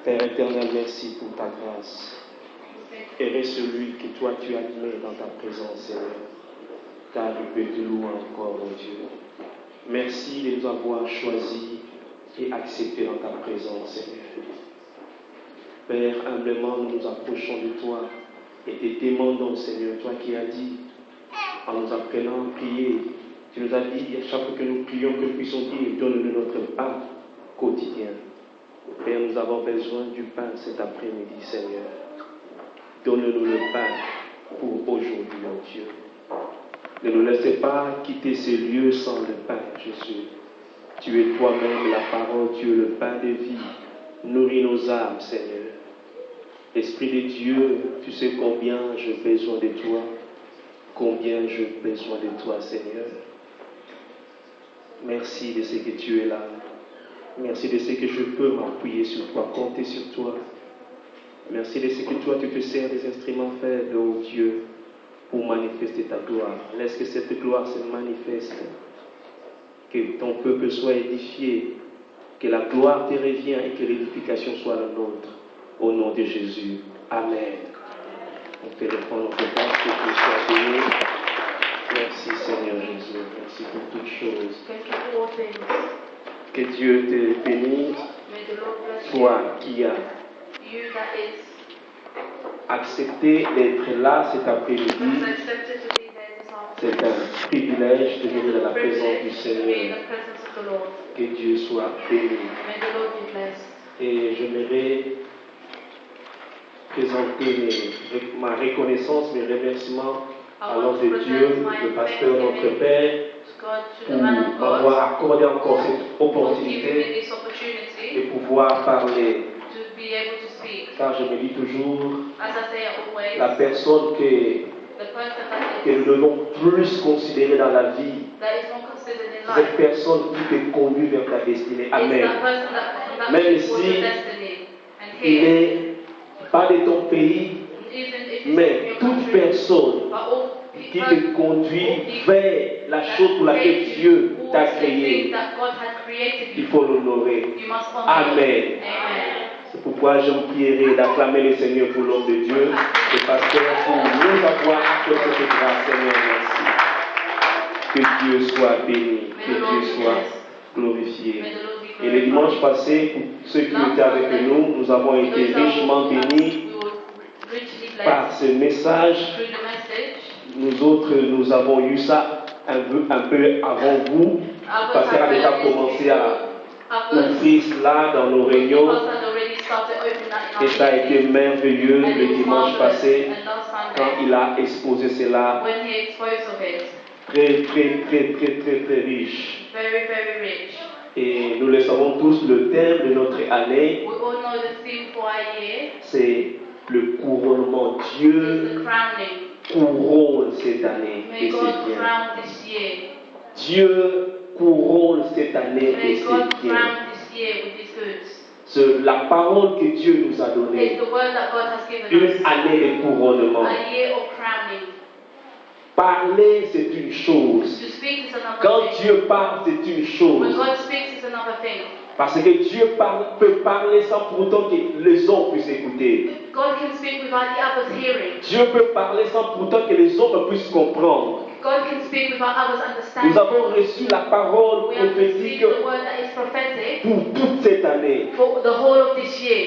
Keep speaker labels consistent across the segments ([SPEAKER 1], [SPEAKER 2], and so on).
[SPEAKER 1] Père éternel, merci pour ta grâce. Heureux celui que toi tu as mis dans ta présence, Seigneur, car il peut te louer encore, mon Dieu. Merci de nous avoir choisis et acceptés dans ta présence, Seigneur. Père, humblement, nous nous approchons de toi et te demandons, Seigneur, toi qui as dit, en nous apprenant à prier, tu nous as dit, à chaque fois que nous prions, que nous puissions dire, donne-nous notre pain quotidien. Père, nous avons besoin du pain cet après-midi, Seigneur. Donne-nous le pain pour aujourd'hui, mon Dieu. Ne nous laissez pas quitter ces lieux sans le pain, Jésus. Tu es toi-même la parole, tu es le pain de vie. Nourris nos âmes, Seigneur. Esprit de Dieu, tu sais combien j'ai besoin de toi. Combien j'ai besoin de toi, Seigneur. Merci de ce que tu es là. Merci de ce que je peux m'appuyer sur toi, compter sur toi. Merci de ce que toi, tu te sers des instruments faibles, oh Dieu, pour manifester ta gloire. Laisse que cette gloire se manifeste. Que ton peuple soit édifié. Que la gloire te revienne et que l'édification soit la nôtre. Au nom de Jésus. Amen. On te répond notre place, que Dieu soit béni. Merci Seigneur Jésus. Merci pour toutes choses. Que Dieu te bénisse. Toi qui as accepté d'être là cet après-midi. C'est un privilège de venir dans la présence du Seigneur. Que Dieu soit béni. Et j'aimerais présenter ma reconnaissance, mes remerciements à l'ordre de Dieu, le pasteur, notre Père, pour m'avoir accordé encore cette opportunité de pouvoir parler. Car je me dis toujours, la personne que nous devons plus considérer dans la vie, c'est cette personne qui te conduit vers ta destinée. Amen. Même si il n'est pas de ton pays, mais toute personne qui te conduit vers la chose pour laquelle Dieu t'a créé, il faut l'honorer. Amen. C'est pourquoi je vous prierai d'acclamer le Seigneur pour l'homme de Dieu, le pasteur, pour nous avoir accordé cette grâce, Seigneur, merci. Que Dieu soit béni, que Dieu soit glorifié. Et le dimanche passé, pour ceux qui étaient avec nous, nous avons été richement bénis par ce message. Nous autres, nous avons eu ça un peu avant vous. Le pasteur a déjà commencé à ouvrir cela dans nos réunions. Et ça a été merveilleux le dimanche passé quand il a exposé cela. Très, très, très, très, très, très riche. Et nous le savons tous, le thème de notre année, c'est le couronnement. Dieu couronne cette année et c'est bien. Dieu couronne cette année et c'est bien. C'est la parole que Dieu nous a donnée. Une année de couronnement. Parler, c'est une chose. Quand Dieu parle, c'est une chose. Parce que Dieu peut parler sans pour autant que les hommes puissent écouter. Dieu peut parler sans pour autant que les hommes puissent comprendre. Nous avons reçu la parole prophétique pour toute cette année.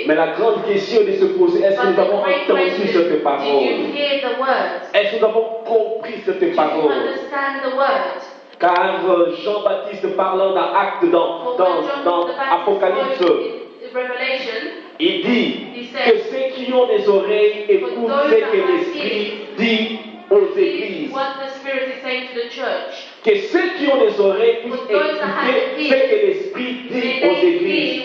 [SPEAKER 1] Mais la grande question de se poser, est-ce que nous avons entendu cette parole? Est-ce que nous avons compris cette parole? Car Jean-Baptiste parlant dans Actes, dans Apocalypse, il dit que ceux qui ont des oreilles écoutent ce que l'Esprit dit aux églises. Que ceux qui ont des oreilles puissent écouter ce que l'Esprit dit aux églises.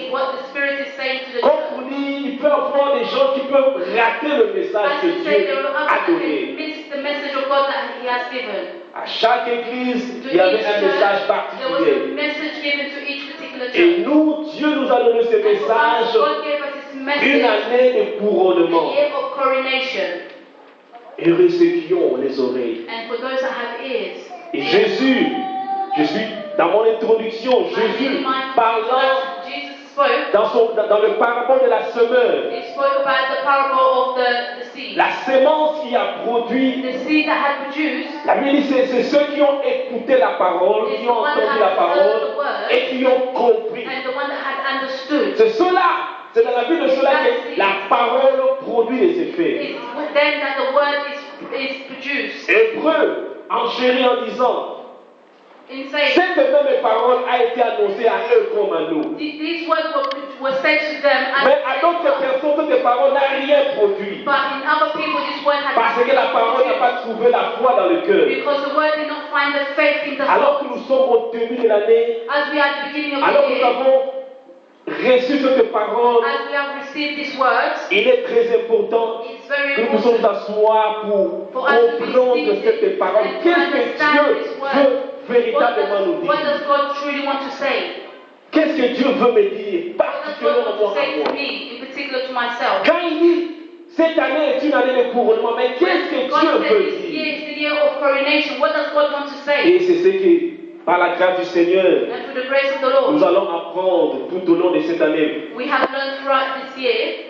[SPEAKER 1] Comme vous dites, il peut y avoir des gens qui peuvent rater le message que Dieu a donné. À chaque église, il y avait un message particulier. Et nous, Dieu nous a donné ce message, une année de couronnement. Heureux ceux qui ont les oreilles. Et Jésus, je suis dans mon introduction, Jésus parlant dans le parabole de la semeur,
[SPEAKER 2] he spoke about the parable of the seed.
[SPEAKER 1] la sémence qui a produit,
[SPEAKER 2] The seed that had produced,
[SPEAKER 1] la Bible dit c'est ceux qui ont écouté la parole, qui ont entendu la parole et qui ont compris.
[SPEAKER 2] and the one that had understood.
[SPEAKER 1] C'est cela, c'est dans la vie de cela que la parole produit les effets.
[SPEAKER 2] It's then that the word is produced.
[SPEAKER 1] Hébreu enchérit en disant,
[SPEAKER 2] In saying,
[SPEAKER 1] cette même parole a été annoncée à eux comme à nous.
[SPEAKER 2] these words were said to them,
[SPEAKER 1] Mais à d'autres personnes, cette parole n'a rien produit.
[SPEAKER 2] but in other people this word had
[SPEAKER 1] Parce que la parole n'a pas trouvé la foi dans le cœur.
[SPEAKER 2] because the word did not find the faith in the
[SPEAKER 1] Alors que
[SPEAKER 2] heart.
[SPEAKER 1] nous sommes au début de l'année,
[SPEAKER 2] As we are at the beginning of
[SPEAKER 1] alors
[SPEAKER 2] the
[SPEAKER 1] que nous
[SPEAKER 2] year,
[SPEAKER 1] avons reçu cette parole,
[SPEAKER 2] as we have received these words,
[SPEAKER 1] il est très important
[SPEAKER 2] it's very
[SPEAKER 1] que nous puissions nous
[SPEAKER 2] important
[SPEAKER 1] asseoir pour comprendre cette parole. Qu'est-ce que Dieu veut véritablement nous
[SPEAKER 2] what
[SPEAKER 1] dire?
[SPEAKER 2] does God truly want to say?
[SPEAKER 1] Qu'est-ce que Dieu veut me dire,
[SPEAKER 2] What does God
[SPEAKER 1] particulièrement
[SPEAKER 2] want to
[SPEAKER 1] à
[SPEAKER 2] say to
[SPEAKER 1] moi?
[SPEAKER 2] me, in particular to myself?
[SPEAKER 1] Quand il dit, cette année est une année de couronnement, mais qu'est-ce que
[SPEAKER 2] God
[SPEAKER 1] Dieu
[SPEAKER 2] said
[SPEAKER 1] veut
[SPEAKER 2] this year
[SPEAKER 1] dire?
[SPEAKER 2] is the year of coronation. What does God want to say?
[SPEAKER 1] Et c'est ce que, par la grâce du Seigneur,
[SPEAKER 2] And through the grace of the
[SPEAKER 1] nous
[SPEAKER 2] Lord,
[SPEAKER 1] allons apprendre tout au long de cette année
[SPEAKER 2] we have learned throughout this year,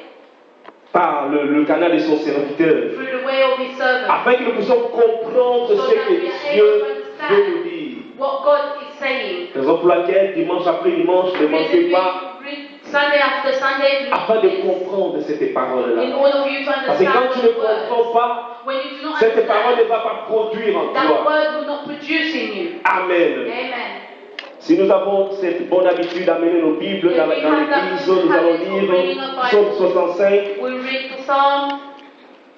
[SPEAKER 1] par le canal de son serviteur,
[SPEAKER 2] through the way of His servant,
[SPEAKER 1] afin que nous puissions comprendre ce que Dieu veut nous dire.
[SPEAKER 2] what God is saying.
[SPEAKER 1] Raison pour laquelle, dimanche après dimanche, ne manquez pas,
[SPEAKER 2] Read Sunday after Sunday,
[SPEAKER 1] afin de comprendre cette
[SPEAKER 2] in
[SPEAKER 1] parole-là.
[SPEAKER 2] order for you to
[SPEAKER 1] Parce que quand
[SPEAKER 2] understand
[SPEAKER 1] tu ne
[SPEAKER 2] the word.
[SPEAKER 1] comprends pas,
[SPEAKER 2] When you do not
[SPEAKER 1] cette parole ne
[SPEAKER 2] understand,
[SPEAKER 1] va pas produire en
[SPEAKER 2] that
[SPEAKER 1] toi.
[SPEAKER 2] word will not produce in you.
[SPEAKER 1] Amen.
[SPEAKER 2] Amen.
[SPEAKER 1] Si nous avons cette bonne habitude d'amener nos Bibles dans l'église, nous allons lire Psaume 65,
[SPEAKER 2] We read the Psalm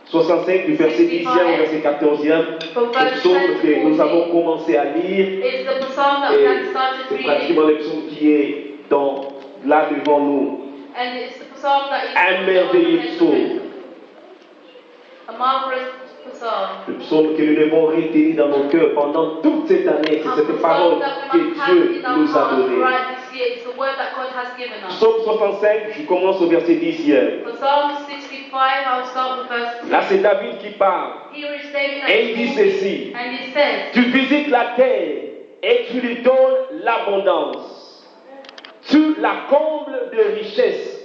[SPEAKER 1] 65 du verset 10e au verset 14e. Le psaume que nous avons commencé à lire.
[SPEAKER 2] It's the Psalm that we
[SPEAKER 1] Et
[SPEAKER 2] have started
[SPEAKER 1] c'est
[SPEAKER 2] reading.
[SPEAKER 1] pratiquement le psaume qui est là devant nous.
[SPEAKER 2] And it's the Psalm that is
[SPEAKER 1] Un merveilleux psaume.
[SPEAKER 2] a marvelous Psalm.
[SPEAKER 1] Le psaume que nous devons retenir dans nos cœurs pendant toute cette année, c'est cette parole que Dieu nous a donnée.
[SPEAKER 2] It's the word that God has given us.
[SPEAKER 1] Psaume 65, je commence au verset 10e.
[SPEAKER 2] For Psalm 65, I'll start with verse 10.
[SPEAKER 1] Là, c'est David qui parle.
[SPEAKER 2] Here is David
[SPEAKER 1] Et il dit ceci.
[SPEAKER 2] and he says,
[SPEAKER 1] Tu visites la terre et tu lui donnes l'abondance. Tu la combles de richesses.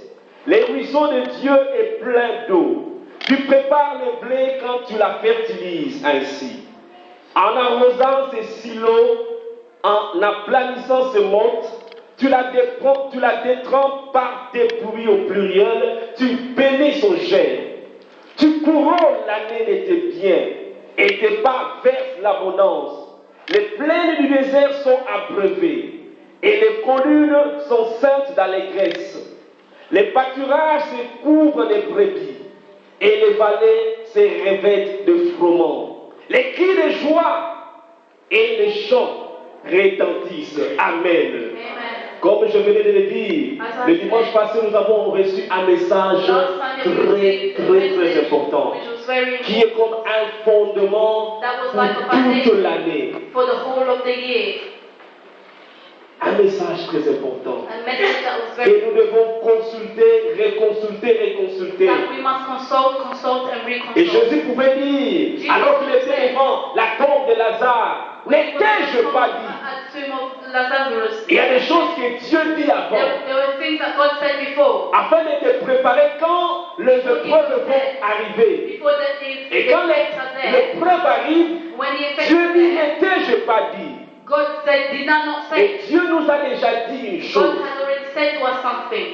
[SPEAKER 1] Les ruisseaux de Dieu est plein d'eau. Tu prépares le blé quand tu la fertilises ainsi. En arrosant ses silos, en aplanissant ses montes, tu la détrempes par des pluies au pluriel, tu bénis son germe. Tu couronnes l'année de tes biens et tes pas versent l'abondance. Les plaines du désert sont abreuvées et les collines sont saintes d'allégresse. Les pâturages se couvrent de brebis et les vallées se revêtent de froment. Les cris de joie et les chants retentissent. Amen. Comme je venais de le dire, le dimanche passé, nous avons reçu un message très important, qui est comme un fondement pour toute l'année. Un message très important. Et nous devons consulter, reconsulter. Et Jésus pouvait dire, alors qu'il était devant la tombe de Lazare, n'étais-je pas dit? Il y a des choses que Dieu dit avant, afin de te préparer quand les épreuves vont arriver. Et quand l'épreuve arrive, Dieu dit, n'étais-je pas dit?
[SPEAKER 2] God said, did I not say?
[SPEAKER 1] Et Dieu nous a déjà dit une chose.
[SPEAKER 2] God has already said to us something.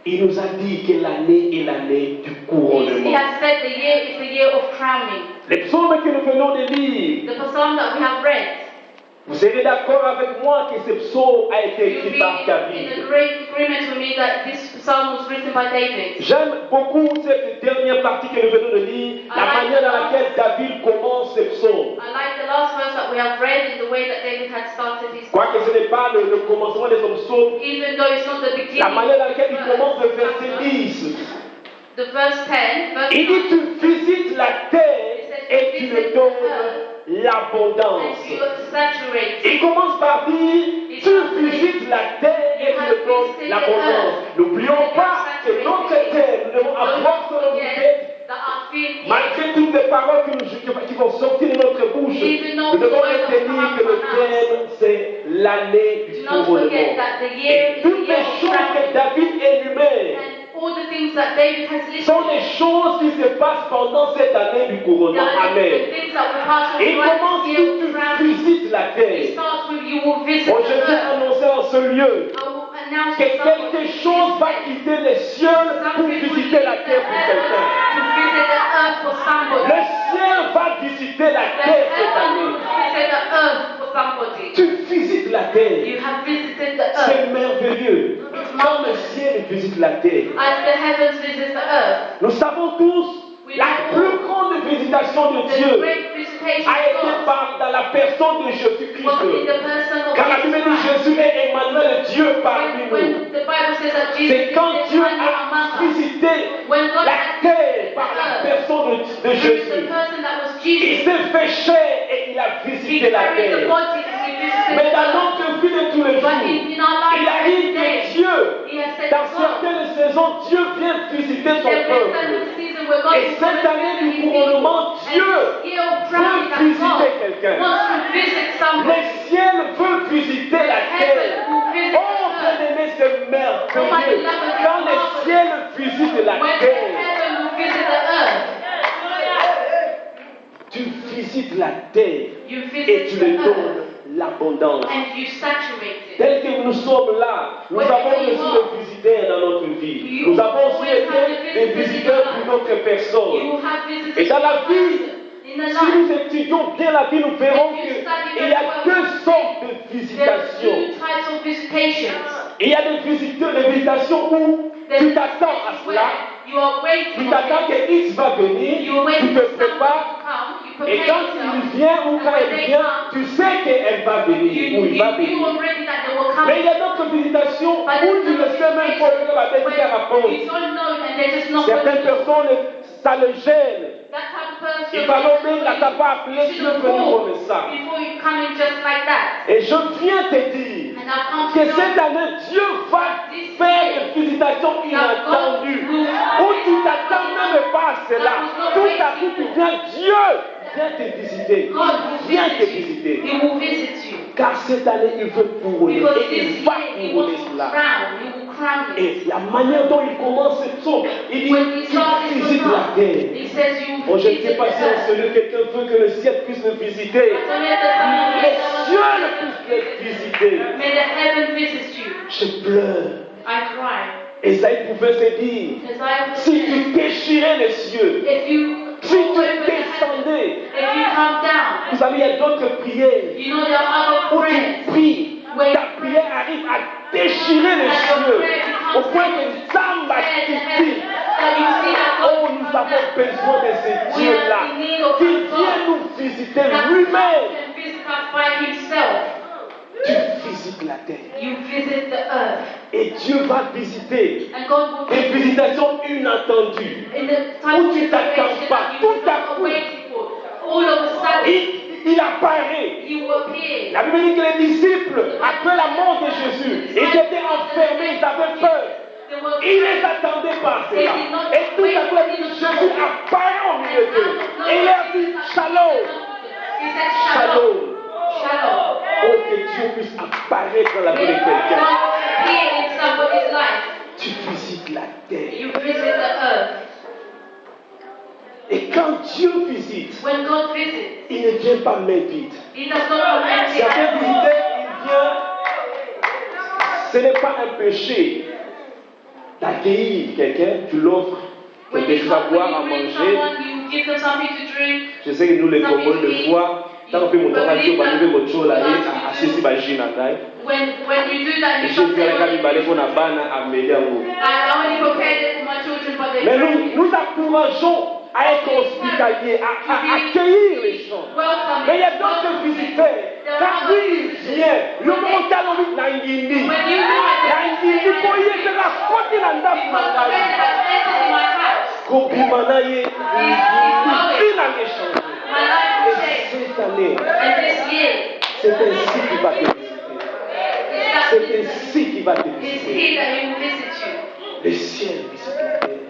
[SPEAKER 1] Il nous a dit que l'année est l'année du couronnement.
[SPEAKER 2] He has said the year is the year of crowning.
[SPEAKER 1] Les psaumes que nous venons de lire,
[SPEAKER 2] The psalm that we have read,
[SPEAKER 1] vous serez d'accord avec moi que ce psaume a été
[SPEAKER 2] you'll
[SPEAKER 1] écrit
[SPEAKER 2] be
[SPEAKER 1] par
[SPEAKER 2] in
[SPEAKER 1] David.
[SPEAKER 2] a great agreement with me that this psalm was written by David.
[SPEAKER 1] J'aime beaucoup cette dernière partie que nous venons de lire, la manière dans laquelle David commence ce psaume.
[SPEAKER 2] I like the last verse that we have read in the way that David had started his
[SPEAKER 1] Quoique ce n'est pas le commencement de son psaume,
[SPEAKER 2] even though it's not the beginning.
[SPEAKER 1] la manière dans laquelle il commence le verset 10.
[SPEAKER 2] The verse 10, verse
[SPEAKER 1] Il dit,
[SPEAKER 2] 9,
[SPEAKER 1] tu visites la terre et tu me donnes l'abondance.
[SPEAKER 2] and you saturate.
[SPEAKER 1] Il commence par dire, tu visites la terre et tu me donnes l'abondance. N'oublions pas que notre terre, nous devons avoir son objet. Malgré toutes les paroles qui vont sortir de notre bouche, nous devons retenir que le thème, c'est l'année du couronnement. Et toutes les choses que David énumère sont les choses qui se passent pendant cette année du couronnement. Amen. Et comment tu visites la terre? Bon, je vais annoncer en ce lieu que quelque chose va quitter les cieux pour visiter la terre pour quelqu'un. Le ciel va visiter la terre cette année. Tu visites la terre. C'est merveilleux. Quand le ciel visite la terre, nous savons tous la plus grande visitation de Dieu a été dans la personne de Jésus-Christ. Car la Bible dit Jésus est Emmanuel, Dieu parmi nous. C'est quand Dieu a visité la terre par la personne de Jésus. Il s'est fait chair et il a visité la terre. Mais dans notre vie de tous les jours, il arrive que Dieu, dans certaines saisons, Dieu vient visiter son peuple. Et cette année du couronnement, Dieu veut visiter quelqu'un. Le ciel veut visiter la terre. Oh, bien-aimé, c'est merveilleux. Quand le ciel visite la terre, tu visites la terre et tu lui donnes l'abondance. Tel que nous sommes là, nous avons reçu des visiteurs dans notre vie. Nous avons aussi été des visiteurs pour d'autres personnes. Et dans la vie, si nous étudions bien la vie, nous verrons qu'il y a deux sortes de visitations. Il y a des visitations où tu t'attends à cela. Tu t'attends que X va venir, tu te prépares. Et quand il vient ou quand elle vient, tu sais qu'elle va venir ou il va venir. Mais il y a d'autres visitations où tu ne sais même pas que la tête est répondre. Certaines personnes, ça le gêne. Il va même la t'a pas appelé, tu veux venir comme ça. Et je viens te dire que cette année, Dieu va faire une visitation inattendue où tu t'attends même pas à cela. Tout à coup, tu viens, Dieu vient te visiter. Viens te visiter. Car cette année, il veut couronner. Et il va couronner cela. Et la manière dont il commence cette chose, il dit, tu visites la terre. Bon, je ne sais pas si en ce lieu, quelqu'un veut que le ciel puisse le visiter. Les cieux puissent le visiter. Je pleure. Esaïe pouvait se dire, si tu déchirais les cieux, si tu descendais, vous savez, il y a d'autres prières où tu pries. Ta prière arrive à déchirer les cieux au point que Samba titille. Oh, nous avons besoin de ce Dieu-là qui vient nous visiter lui-même. Tu visites la terre. Et Dieu va visiter des visitations inattendues où tu ne t'attends pas. Tout à coup, il apparaît. La Bible dit que les disciples, après la mort de Jésus, ils étaient enfermés, ils avaient peur. Ils les attendaient par cela. Et tout à coup, Jésus apparaît au milieu d'eux. Et il a dit Shalom. Shalom. Oh, que Dieu puisse apparaître dans la vie de quelqu'un. Tu visites la terre. Et quand Dieu visite, il ne vient pas main vide. Certains visiteurs, il vient. Ce n'est pas un péché d'accueillir quelqu'un, tu l'offres quelque chose à boire, à manger. Je sais que nous les Congolais, des fois, quand on fait mon travail, on va lever votre chose là et assister ma gîne à taille. Et je vais regarder les pour la banne à Médiamo. Mais nous encourageons à être hospitaliers, à accueillir les gens. Mais il y a d'autres visiteurs. Quand lui il vient, le monde calorique n'a ngindi. Ngindi, pour y être la côte de la ndap mangaï. Kobimanaye, il n'a échangé. Et cette année, c'est ainsi qu'il va te visiter. C'est ainsi qu'il va te visiter. Le ciel visite la terre.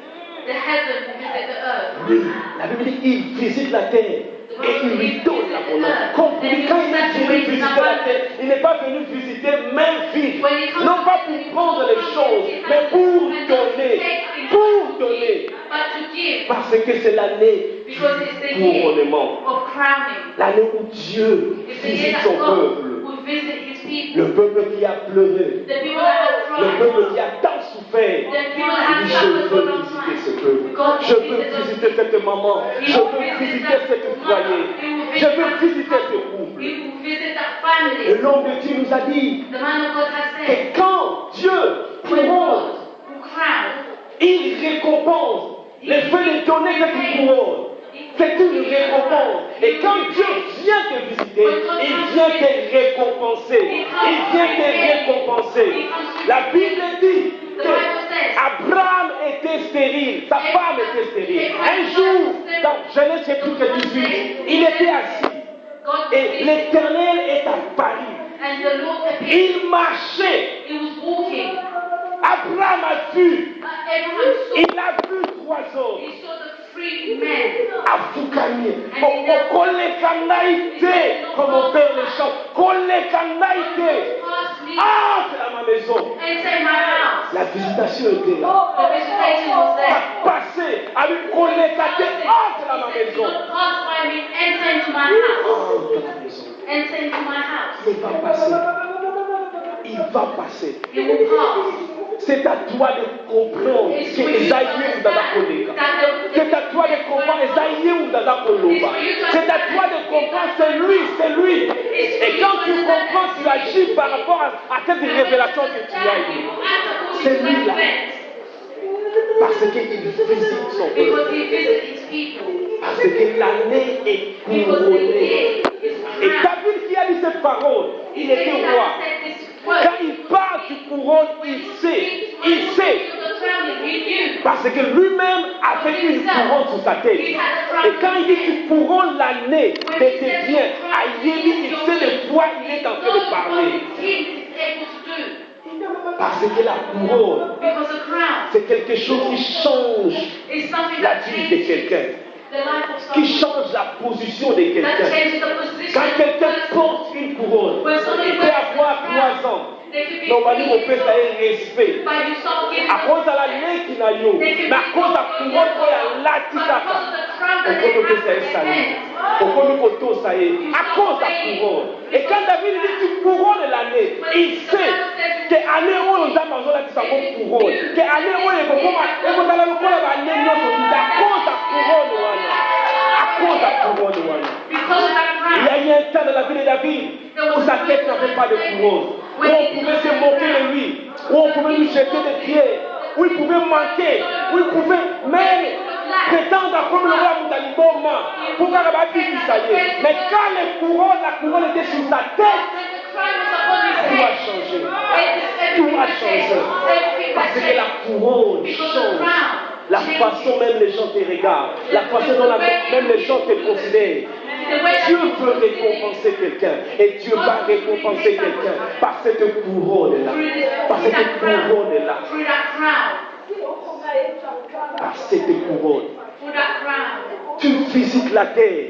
[SPEAKER 1] Oui, la Bible dit qu'il visite la terre. et il lui donne l'abondance. Comprenez, quand il est venu visiter la terre, il n'est pas venu visiter main vide. Non pas pour prendre les choses, mais pour donner. Pour donner. Parce que c'est l'année du couronnement. L'année où Dieu visite son peuple. Le peuple qui a pleuré. Le peuple qui a tant souffert. Il dit, je veux visiter ce peuple. Je veux visiter cette maman. Je veux visiter ce foyer. Je veux visiter ce couple. Et l'homme de Dieu nous a dit que quand Dieu couronne, il récompense le fait de donner cette couronne. C'est une récompense. Et quand Dieu vient te visiter, il vient te récompenser. Il vient te récompenser. La Bible dit qu'Abraham était stérile. Sa femme était stérile. Un jour, dans Genèse chapitre 18, il était assis. Et l'Éternel est apparu. Il marchait. Abraham a vu. Il a vu 3 hommes. Afukani, comme on fait les chants, entre à ma maison. La visitation était là. A passé à lui collecter, entre à ma maison. Il va passer. Il va passer. C'est à toi de comprendre que Esaïe ou Dada Koleka. C'est à toi de comprendre Esaïe ou Dada Koloba. C'est à toi de comprendre, c'est lui. Et quand tu comprends, tu agis par rapport à cette révélation que tu as eue. C'est lui là. Parce qu'il visite son peuple. Parce que l'année est couronnée. Et David qui a dit cette parole, il était roi. Quand il parle du couronne, il sait. Parce que lui-même avait une couronne sur sa tête. Et quand il dit qu'il couronne l'année de tes biens, à Yéli, il sait de quoi il est en train de parler. Parce que la couronne, c'est quelque chose qui change la vie de quelqu'un. Qui change la position de quelqu'un. Quand quelqu'un porte une couronne, il peut avoir 3 ans. Normalement, on peut faire un respect. À cause de la loi qui n'a eu, mais à cause de la couronne, il y a l'attitaka. On peut faire un salut. On peut faire un à cause de la couronne. Et quand David dit tu couronnes l'année, il sait que l'année où on a mangé la couronne, que l'année où on a il y a eu un temps dans la vie de David où sa tête n'avait pas de couronne, où on pouvait se moquer de lui, où on pouvait lui jeter des pierres, où il pouvait manquer, où il pouvait même prétendre comme le roi Moudaliboma pour faire la vie ça y est. Mais quand la couronne était sur sa tête, tout a changé. Tout a changé. Parce que la couronne change. La façon même les gens te regardent, la façon dont même les gens te considèrent. Dieu veut récompenser quelqu'un et Dieu va récompenser quelqu'un par cette couronne là. Par cette couronne là. Par cette couronne. Tu visites la terre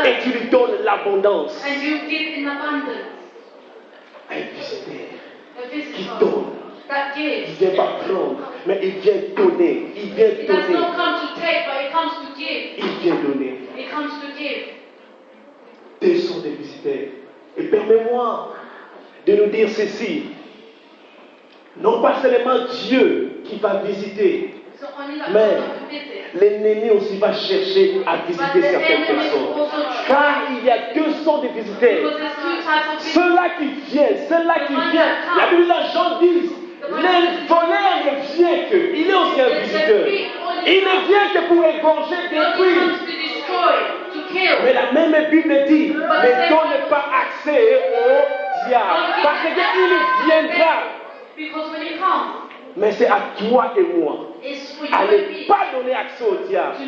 [SPEAKER 1] et tu lui donnes l'abondance. Un visiteur qui donne. Il ne vient pas prendre, mais il vient donner. Il vient donner. Il vient donner. Deux sont des visiteurs. Et permets-moi de nous dire ceci. Non pas seulement Dieu qui va visiter, mais l'ennemi aussi va chercher à visiter certaines personnes. Car il y a 200 de visiteurs. Ceux-là qui viennent. La Bible de Jean 10. Le voleur ne vient que, il est aussi un visiteur. Il ne vient que pour égorger, détruire. Mais la même Bible dit, ne donne pas accès au diable. Parce qu'il viendra. Mais c'est à toi et moi à ne pas donner accès au diable. Ni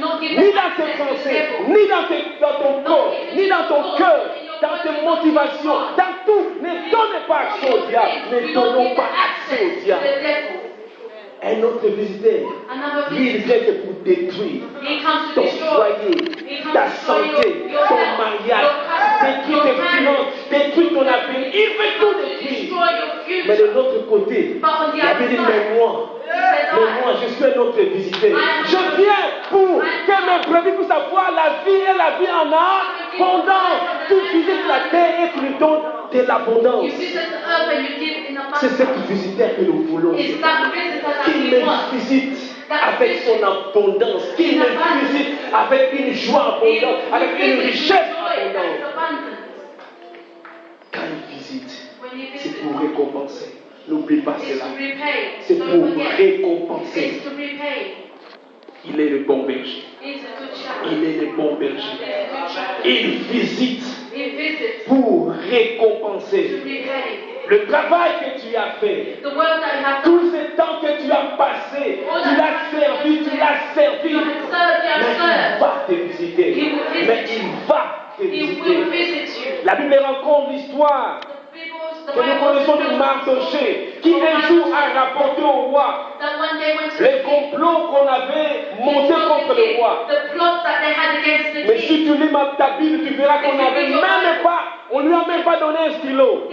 [SPEAKER 1] dans tes pensées, ni dans ton corps, ni dans ton cœur, dans tes motivations, dans tout. Ne donne pas accès au diable. Ne donnons pas accès au diable. Un autre visiteur, lui, il vient que pour détruire ton foyer, ta santé, Mais de l'autre côté, il avait dit, mais moi, je suis un autre visité. Je viens pour que mes brebis puissent avoir la vie et la vie en abondance. Tu visites la terre et tu lui donnes de l'abondance. C'est cette visiteur que nous voulons. Qu'il me visite avec son abondance. Qu'il me visite avec une joie abondante, avec une richesse abondante. Quand il visite, c'est pour récompenser. N'oublie pas cela. C'est pour récompenser. Il est le bon berger. Il est le bon berger. Il visite pour récompenser le travail que tu as fait. Tout ce temps que tu as passé, tu l'as servi. Mais il va te visiter. La Bible raconte l'histoire que nous connaissons de Mardochée, qui un jour a rapporté au roi les complots qu'on avait montés contre le roi. Mais si tu lis ta Bible, tu verras qu'on n'avait même pas, on ne lui a même pas donné un stylo.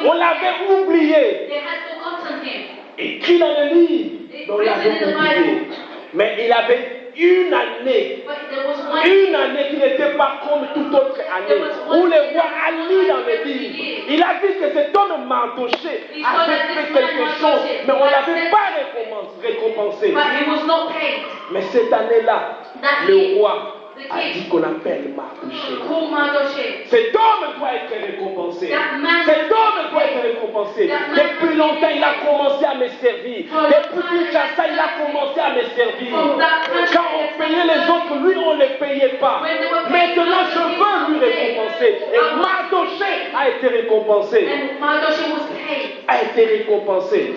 [SPEAKER 1] On l'avait oublié. Écrit dans le livre, on l'avait oublié. Mais il avait une année qui n'était pas comme toute autre année, où le roi a lu dans le livre. Il a vu que cet homme Mardochée avait fait quelque chose, mais on ne l'avait pas récompensé. Mais cette année-là, le roi a dit qu'on appelle Mardochée. Cet homme doit être récompensé. Cet homme doit être récompensé. Depuis longtemps, il a commencé à me servir. Depuis Kinshasa, il a commencé à me servir. Quand on payait les autres, lui, on ne les payait pas. Maintenant, je veux lui récompenser. Et Mardochée a été récompensé. A été récompensé.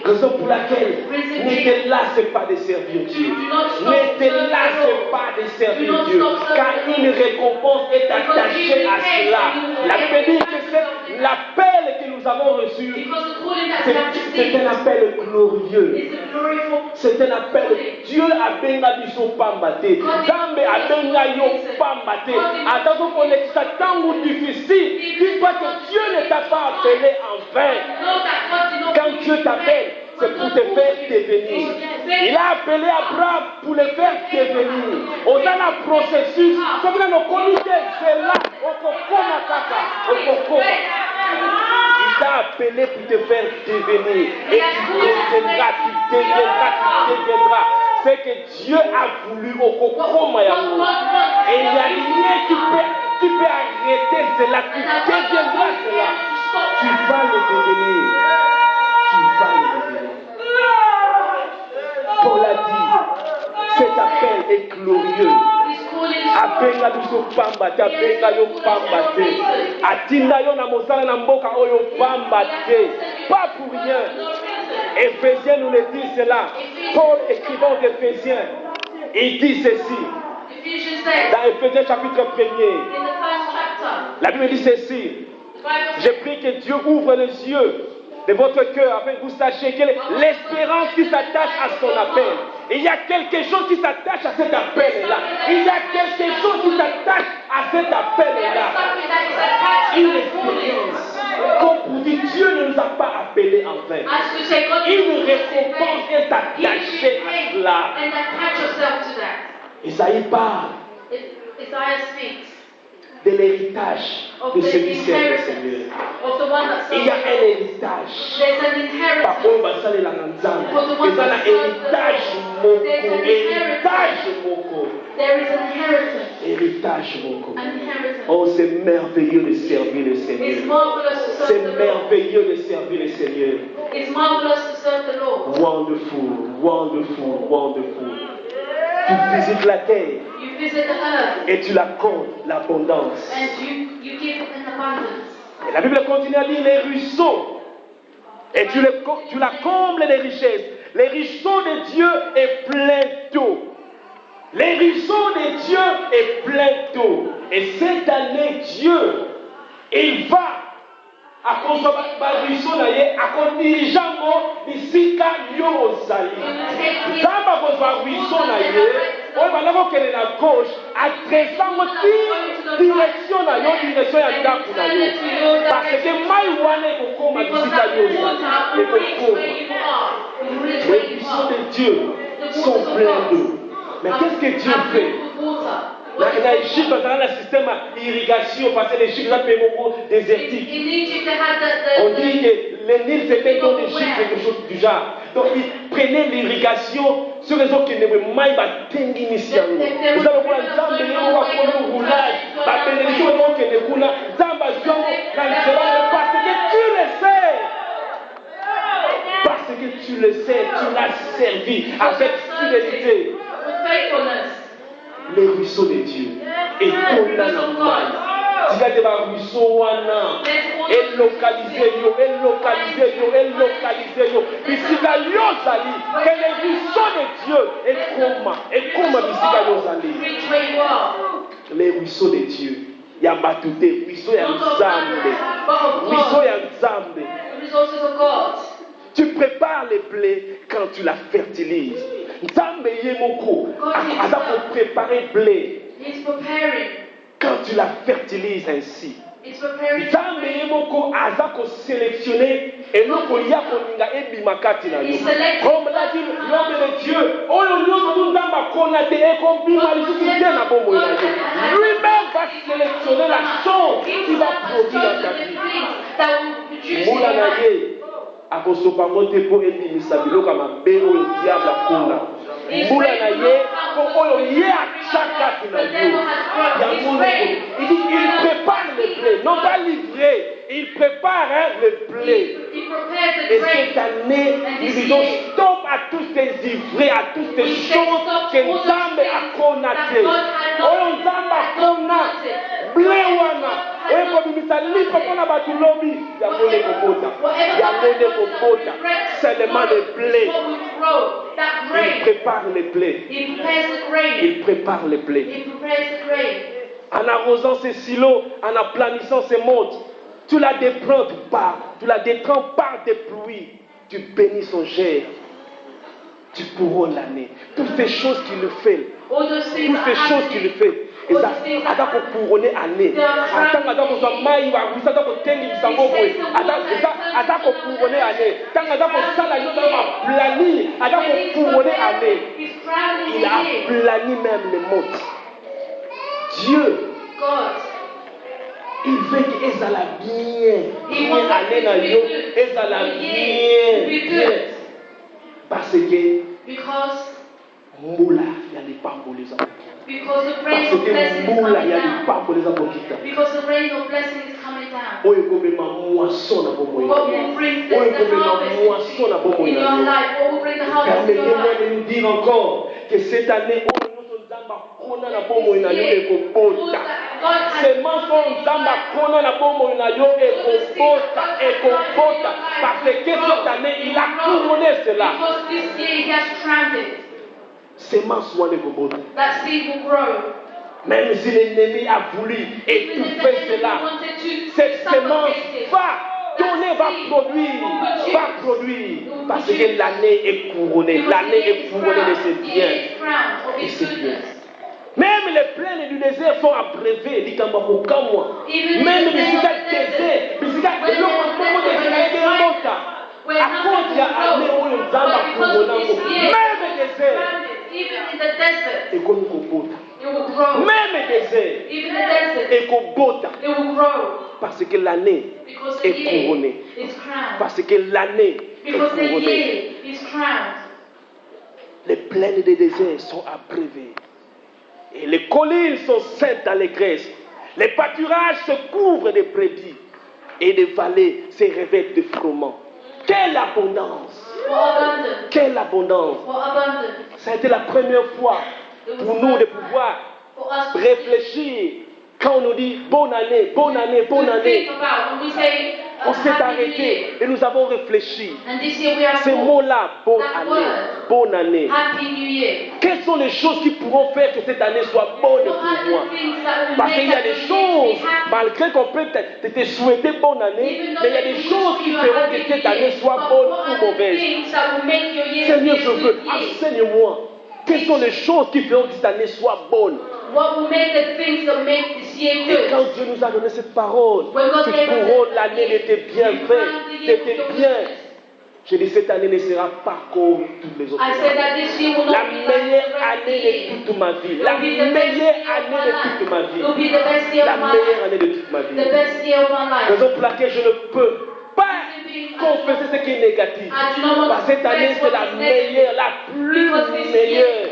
[SPEAKER 1] Raison pour laquelle n'était là, c'est pas de servir Dieu. N'était là, c'est pas de servir Dieu. Car une récompense est attachée à cela. La Bible dit que c'est l'appel que nous avons reçu. C'est un appel glorieux. C'est un appel. Dieu a benga biso pambate. Zambe a benga yo pambate. Attention pour les temps difficiles. Dis-toi que Dieu ne t'a pas appelé en vain. Quand Dieu t'appelle, c'est pour te faire devenir. Il a appelé Abraham pour le faire devenir. On a le processus. Comme nous connaissons, c'est là. Il t'a appelé pour te faire devenir. Et tu deviendras. C'est que Dieu a voulu au Kokoma Yamou. Et il n'y a rien qui peut arrêter cela. Tu deviendras cela. Tu vas le devenir. Paul a dit, cet appel est glorieux. Abenga biso pambate, abenga yo pambate. Atinda yo na mosala na mboka oyo pambate. Pas pour rien. Éphésiens nous le dit cela. Paul écrivant aux Éphésiens, il dit ceci. Dans Éphésiens chapitre 1er. La Bible dit ceci. Je prie que Dieu ouvre les yeux de votre cœur afin que vous sachiez quelle est l'espérance qui s'attache à son appel. Il y a quelque chose qui s'attache à cet appel-là. Il y a quelque chose qui s'attache à cet appel-là. Une expérience. Comme pour dire, Dieu ne nous a pas appelés en vain. Une récompense est attachée à cela. Isaïe parle de l'héritage de celui qui sert le Seigneur. Il y a un héritage. Héritage moko. Oh, c'est merveilleux de servir le Seigneur. C'est merveilleux de servir le Seigneur. Wonderful. Tu visites la terre et tu la comptes, l'abondance. Et la Bible continue à dire les ruisseaux et tu la combles les richesses. Les ruisseaux de Dieu est plein d'eau. Les ruisseaux de Dieu est plein d'eau. Et cette année, Dieu, il va à ruisseau à dirigeant bisika yo ozali. Zamba va ruisseau na ye, oyo banda kokende na gauche, adresango ti direction na yo, direction ya ndako na yo. Parce que mai wana ekokoma bisika nyonso ekokoma. Les ruisseaux de Dieu sont pleins d'eau. Mais qu'est-ce que Dieu fait? Dans l'Égypte, dans le système d'irrigation, parce que l'Égypte est beaucoup désertique. On dit que le Nil c'était dans l'Égypte, quelque chose du genre. Donc ils prenaient l'irrigation sur les eaux qui ne pouvaient pas tenir initialement. Vous allez voir un temps roulage, parce que tu le sais. Parce que tu le sais, tu l'as servi avec fidélité. Les ruisseaux de Dieu. Et tout là dans le si tu as un ruisseau, et localiser, que les ruisseaux de Dieu, et comment les ruisseaux de Dieu. Il y a Batouté, ruisseau ya Nzambe. Ruisseau ya Nzambe. Tu prépares les blés quand tu la fertilises. Nzambe yemoko, aza pour préparer blé. Quand tu la fertilises ainsi. Nzambe yemoko aza ko sélectionner et loko ya koninga ebimakati na yo. Comme l'a dit l'homme de Dieu, oyo nyoto nzamba konate e kombima lisusu na bomo na yo. Lui-même va sélectionner la chose qui va produire dans ta vie. Mola na ye akosopa mote po ebimisa biloko mabe oyo diable akona. Moula na ye po oyo ye achaka na yo. Il prépare le blé, non pas livré. Il prépare le blé. Et cette année, nous disons stop à tous ces ivrés, à toutes ces choses que Nzambe a konaté. Oyo Nzambe a konaté. Blé wana. Oyo kobimisa lipa pona batu lobi. Yamone kokota. Yamone kokota. Seulement le blé. Il prépare le blé. Il prépare le blé. En arrosant ses silos, en aplanissant ses montes, tu la détrempes par des pluies, tu bénis son germe, tu couronnes l'année. Toutes ces choses qu'il le fait, et ça, ada ko couronner année. Atanga da ko zamai wa kusa da ko tengi bisango boy. Ada ko couronner année. Tanga da ko sala yo da ko plani, ada ko couronner année. Il a plani même les montes. Dieu, il veut que ça la bien aller dans yo, et ça la bien. Parce que moula, il y a des pamboles les enfants.
[SPEAKER 2] Because the rain of blessing is coming down. Because the rain of blessing is coming down. What will bring the harvest in your life? What will bring the harvest in your life?
[SPEAKER 1] Permettez-moi de nous dire encore que cette année, kona na bomo ina yo ekobota. Semence nzamba kona na bomo ina yo ekobota. Parce que cette année il a couronné cela.
[SPEAKER 2] Because this year he has crowned it.
[SPEAKER 1] Semence wana ekobota.
[SPEAKER 2] That seed will grow.
[SPEAKER 1] Même si l'ennemi a voulu étouffer cela, cette semence va produire, parce que l'année est couronnée de ses biens. Même les plaines du désert sont abreuvées, dit Kambamokamwa. Même les désert, à cause de l'année où nous avons même les déserts, et comme même désert,
[SPEAKER 2] it will grow.
[SPEAKER 1] Parce que l'année est couronnée. Parce que l'année est couronnée. Les plaines des déserts sont abreuvées. Et les collines sont ceintes d'allégresse. Les pâturages se couvrent de brebis. Et les vallées se revêtent de froment. Quelle abondance! Quelle abondance! Ça a été la première fois pour nous de pouvoir réfléchir. Quand on nous dit bonne année, bonne année, bonne année, on s'est arrêté et nous avons réfléchi. Ces mots-là, bonne année, bonne année. Quelles sont les choses qui pourront faire que cette année soit bonne pour moi? Parce qu'il y a des choses, malgré qu'on peut te souhaiter bonne année, mais il y a des choses qui feront que cette année soit bonne ou mauvaise. Seigneur, je veux, enseigne-moi.
[SPEAKER 2] Quelles sont les choses qui feront que cette année soit bonne?
[SPEAKER 3] What will make the things that make this year good?
[SPEAKER 2] Et quand Dieu nous a donné cette parole, cette couronne, l'année était bien faite, c'était bien. Je dis, cette année ne sera pas comme toutes les autres. La meilleure année de toute ma vie. La meilleure année de toute ma vie. La meilleure année de toute ma vie. Raison pour laquelle je ne peux pas confesser ce qui est négatif. Parce que cette année, c'est la meilleure, la plus meilleure.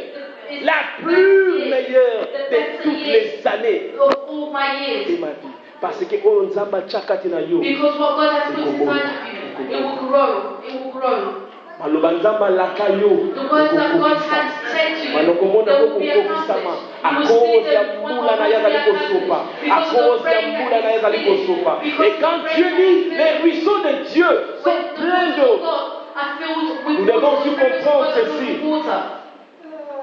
[SPEAKER 2] La plus meilleure de toutes les années de ma vie. Parce que on nzamba chakati na yo.
[SPEAKER 3] Because what God has put inside of you, it will grow. It will grow.
[SPEAKER 2] Maloba nzamba lakayo.
[SPEAKER 3] The words that God has said to you,
[SPEAKER 2] manokomona kokokisama. Akozi ya mbula na yaza likosopa. Akozi ya mbula na yaza likosopa. Et quand Dieu dit, les ruisseaux de Dieu sont pleins d'eau, nous devons aussi comprendre ceci,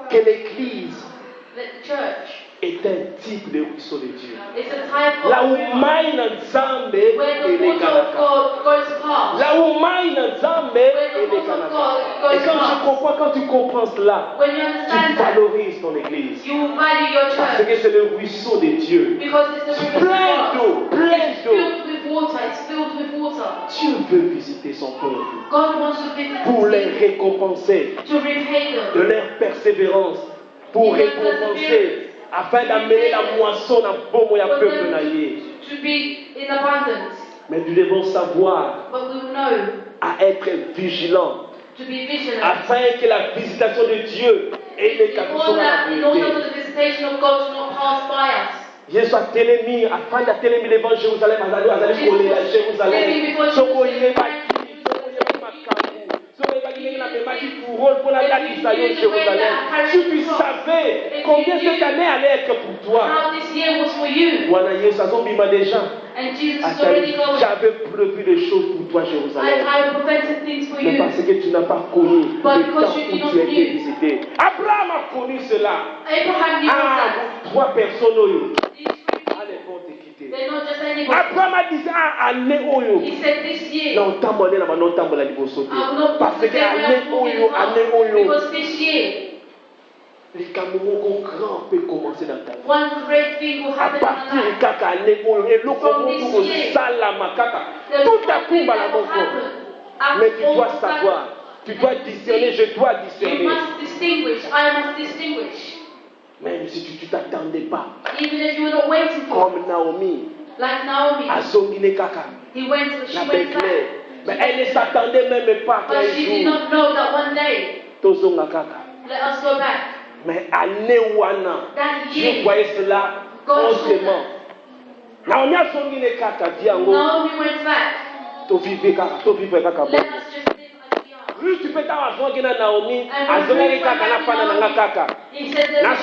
[SPEAKER 2] que l'Église est un type de ruisseau de Dieu. Là où maïna nzambe elekanaka. Là où maïna nzambe elekanaka. Et quand tu comprends cela, tu valorises ton église. Parce que c'est le ruisseau de Dieu. Plein d'eau, plein d'eau. Dieu veut visiter son peuple pour les récompenser de leur persévérance, pour récompenser afin d'amener la moisson à bon à peuple naïe. Mais nous devons savoir à être vigilants afin que la visitation de Dieu et les capitaux à la vérité. Jésus a télémi afin d'attélémi l'évangile Jérusalem à Jérusalem. Si tu savais combien cette année allait être pour toi, j'avais prévu des choses pour toi, Jérusalem. Mais parce que tu n'as pas connu le temps où tu as été visité. Abraham a connu cela. Trois personnes. Abraham a dit année oyo. Non tambolé na non tambola liboso. Parce que année oyo. Les camomos grand peut commencer dans ta vie.
[SPEAKER 3] One great thing will happen.
[SPEAKER 2] À partir de kaka année oyo et lokomo salama kaka. Tout a kumba la moko. Mais tu dois savoir, tu dois discerner, je dois discerner.
[SPEAKER 3] You must distinguish, I must distinguish.
[SPEAKER 2] Même si tu t'attendais pas.
[SPEAKER 3] Even if you were not waiting for.
[SPEAKER 2] Comme Naomi.
[SPEAKER 3] Like Naomi.
[SPEAKER 2] Azongine kaka.
[SPEAKER 3] She went back.
[SPEAKER 2] Mais elle ne s'attendait même pas qu'un
[SPEAKER 3] jour. But she did not know that one day.
[SPEAKER 2] Tozonga kaka.
[SPEAKER 3] Let us go back.
[SPEAKER 2] Mais année wana. Je voyais cela autrement. Naomi azongine kaka diango.
[SPEAKER 3] Naomi went back.
[SPEAKER 2] To vivre kaka.
[SPEAKER 3] Let us just live as we are.
[SPEAKER 2] Ruth tu peux t'avoir na Naomi. Azongine kaka na pana nanga kaka.
[SPEAKER 3] He said that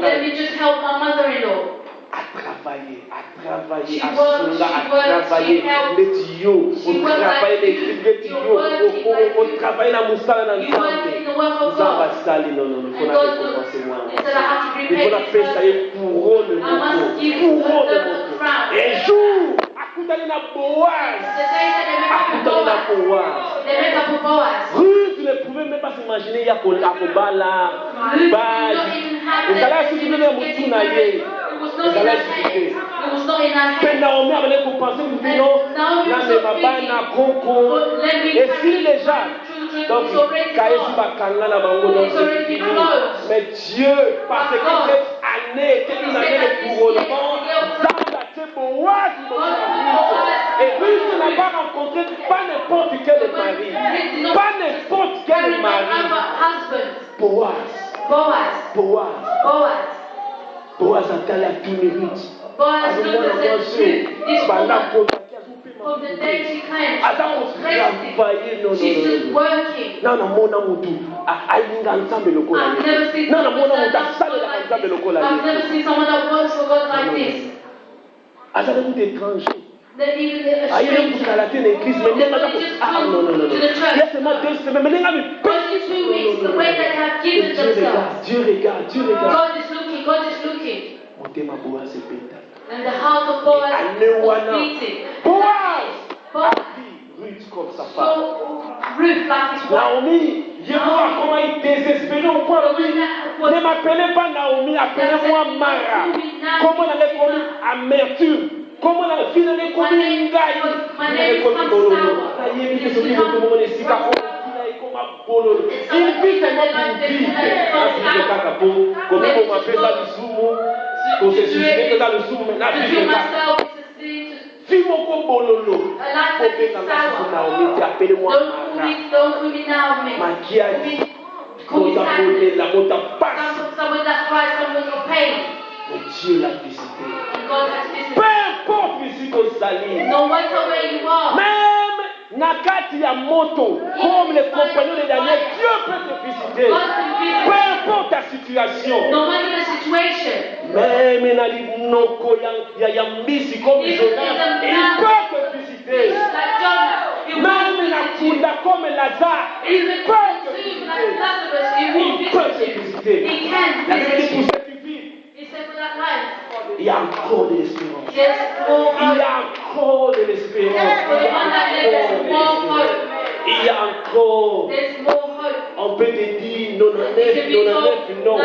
[SPEAKER 3] let me just help my mother-in-law.
[SPEAKER 2] À travailler, à travailler, les tuyaux, on travaille les tuyaux, on travaille la moussala dans le sang. Zamba sali, non, il faut la récompenser moi. Il faut la faire ça et couronne le mot. Et jour, à Koutani na Boaz. Ruth ne pouvait même pas s'imaginer il y a Kobala, Bad. Et ça là, si tu veux le moutou na yé. Mais Naomi avait compensé pour dire non, na Koko. Et si déjà, donc, mais Dieu, parce que cette année était une année de couronnement, et Ruth n'a pas rencontré pas n'importe quel mari, pas n'importe quel mari. Boaz a tala tourné Ruth.
[SPEAKER 3] Boaz looked at this woman. From the day she came, she's just working. I've never seen someone that works for God like this. That even a only 2 weeks, the way that they have given themselves. God is looking. And the heart of Boaz was beating.
[SPEAKER 2] Boaz! Ruth comme sa femme.
[SPEAKER 3] Ruth like his wife.
[SPEAKER 2] Naomi Je vois comment il désespérait au point de lui. Ne m'appelez pas Naomi, appelez-moi Mara. Comment on avait connu amertume? Comment on a finalement connu Ngaï? Il avait connu Bololo. Il y a des gens qui ont demandé si t'as connu Bololo. Il vit tellement pour vivre. Ainsi de Kakapo. Comment on m'appelle ça du Soumou? Qu'on s'est suicidé que dans le Soumou. Maintenant, il est là. Fille mon con Bololo. Appelez-moi Mara. Maquillage. Quand t'as volé, la mot t'a passé. Mais Dieu l'a visité. Peu importe visite aux alliés. Même Nakati ya moto, comme les compagnons de Daniel, Dieu peut te visiter. Peu importe ta situation. Même Noko Yambisi comme Jonathan, il peut te visiter. Même Nakunda comme Lazare, il peut te visiter. Il peut te visiter. La vérité pour cette vie. Il y a encore de l'espérance. Il y a encore de l'espérance. Il y a encore. On peut te dire 99, non.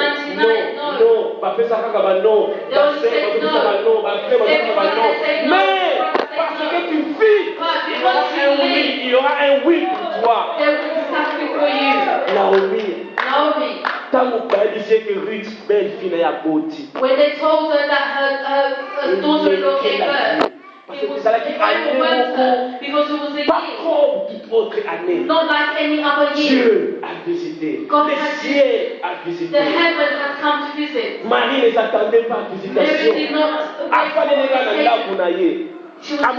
[SPEAKER 2] Papa ça va non. Mais parce que tu vis, il y aura un oui pour toi. Naomi.
[SPEAKER 3] When they told her that her daughter-in-law gave birth, it was a word because it was a year. Not like any other year. God has visited. The heaven has come to visit.
[SPEAKER 2] Marie ne s'attendait pas à visitation.
[SPEAKER 3] Mary did not
[SPEAKER 2] She saw an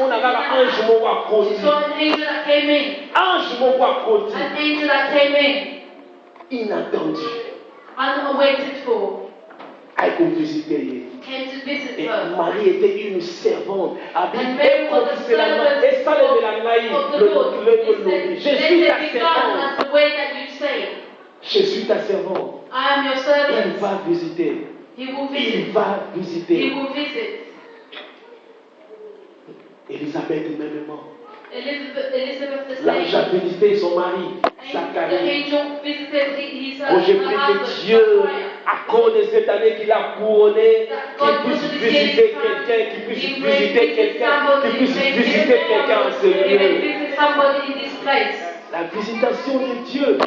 [SPEAKER 3] angel that came in. An angel that came in.
[SPEAKER 2] Inattendu.
[SPEAKER 3] Unawaited for.
[SPEAKER 2] Came to visit
[SPEAKER 3] her.
[SPEAKER 2] Et Marie était une servante.
[SPEAKER 3] And Mary was a servant of the Lord.
[SPEAKER 2] Je suis ta servante.
[SPEAKER 3] That's the way that you say.
[SPEAKER 2] Je suis ta servante.
[SPEAKER 3] I am your servant.
[SPEAKER 2] Il va visiter.
[SPEAKER 3] He will visit.
[SPEAKER 2] Il va visiter.
[SPEAKER 3] He will visit.
[SPEAKER 2] Élisabeth mêmement.
[SPEAKER 3] Elizabeth the same.
[SPEAKER 2] L'ange a visité son mari, Zacharie.
[SPEAKER 3] The angel visited his
[SPEAKER 2] Oh, je prie que Dieu accorde cette année qu'il a couronné, qu'il puisse visiter quelqu'un, qu'il puisse visiter quelqu'un, qu'il puisse visiter quelqu'un en ce lieu. La visitation de Dieu,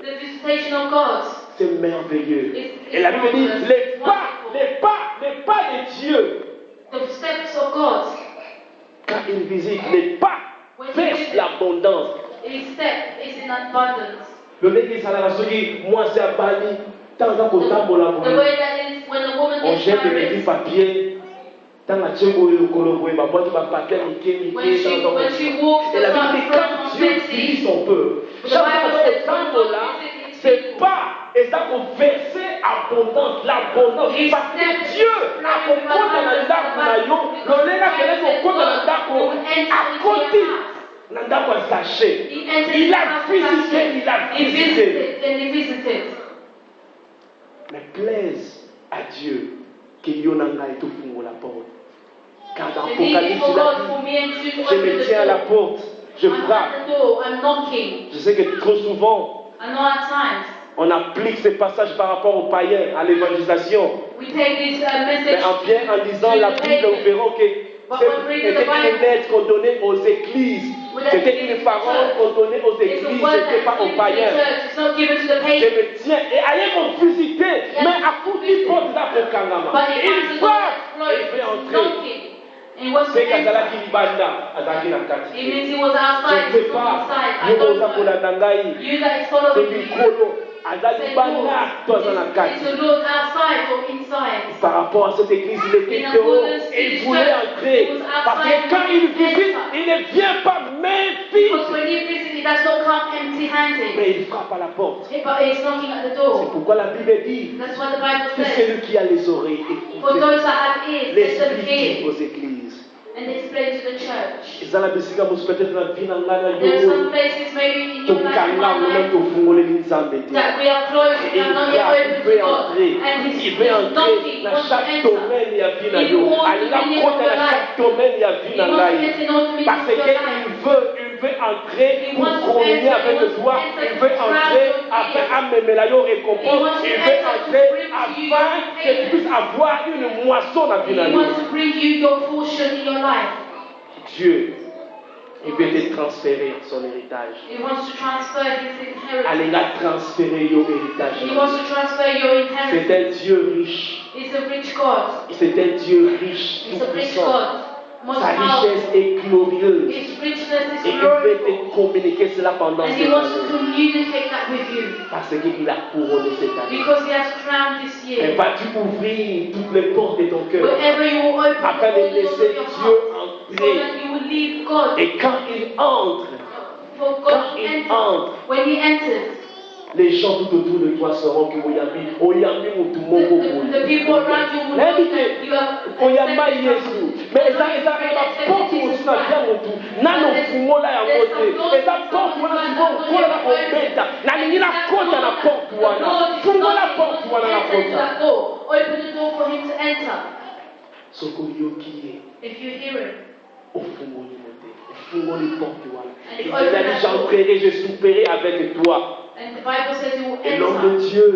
[SPEAKER 2] c'est merveilleux. Et la Bible dit, les pas de Dieu. Quand il visite, les pas versent l'abondance. Le l'église à la souris, moi c'est à Bali, tant qu'on tambola pour on jette les papiers, tant la tchégo et le colombo, ma boîte va pas faire niquer. Et la Bible dit, quand Dieu visite son peuple, chaque fois que tambola, c'est pas, et ça qu'on verser abondance, l'abondance. Parce que Dieu a compris dans la dame, le léna qui est au compte dans la dame, à côté. Il a visité. Mais plaise à Dieu qu'il y ait un tout pour la porte. Car dans l'Apocalypse, je me tiens à la porte, je frappe. Je sais que trop souvent, on applique ces passages par rapport aux païens, à l'évangélisation. Mais en lisant la Bible, nous verrons que c'était une lettre qu'on donnait aux églises. C'était une parole qu'on donnait aux églises, ce n'était pas aux païens. Je me tiens et allez me visiter, mais à coup de porte là pour Kangama. Il va entrer. C'est Kazala qui banda, Azaki na kati. Je ne sais pas, nous sommes pour la Nangaï. C'est du colo. Par rapport à cette église, il était dehors et il voulait entrer. Parce que quand il visite, il ne vient pas main vide. Mais il frappe à la porte. C'est pourquoi la Bible dit que c'est lui qui a les oreilles écoutées. L'esprit dit aux églises.
[SPEAKER 3] And explain to the church.
[SPEAKER 2] There are some
[SPEAKER 3] places maybe in your life that we are closed, we are not yet open to God. And He's knocking, wants to enter. He wants to be in your life. He wants to get in order to be in your life.
[SPEAKER 2] Parce qu'il veut une veut entrer pour communier avec toi. Il veut entrer afin d'amener la récompense. Il veut entrer afin que tu puisses avoir une moisson dans ta vie. Dieu, il veut te transférer son héritage. Allez, là, transférer ton héritage. C'est un Dieu riche. C'est un Dieu riche, tout-puissant. Sa richesse est glorieuse. Et il veut te communiquer cela pendant cette année. Parce qu'il a couronné cette année. Et vas-tu ouvrir toutes les portes de ton cœur afin de laisser Dieu entrer. Et quand il entre, les gens tout autour de toi seront que Oyambi ou tout le monde. Mais ça porte aussi na bien mutu nano fungola ya mote eza porte wana fungola na obeta na ningi na kota na porte wana fungola porte wana na kota.
[SPEAKER 3] Open the door for him to enter.
[SPEAKER 2] Soko yoki
[SPEAKER 3] if you hear him.
[SPEAKER 2] Au fungoli mote fungoli porte wana il a dit j'entrerai je souperai avec toi.
[SPEAKER 3] And the Bible says you will
[SPEAKER 2] enter. Et l'homme de Dieu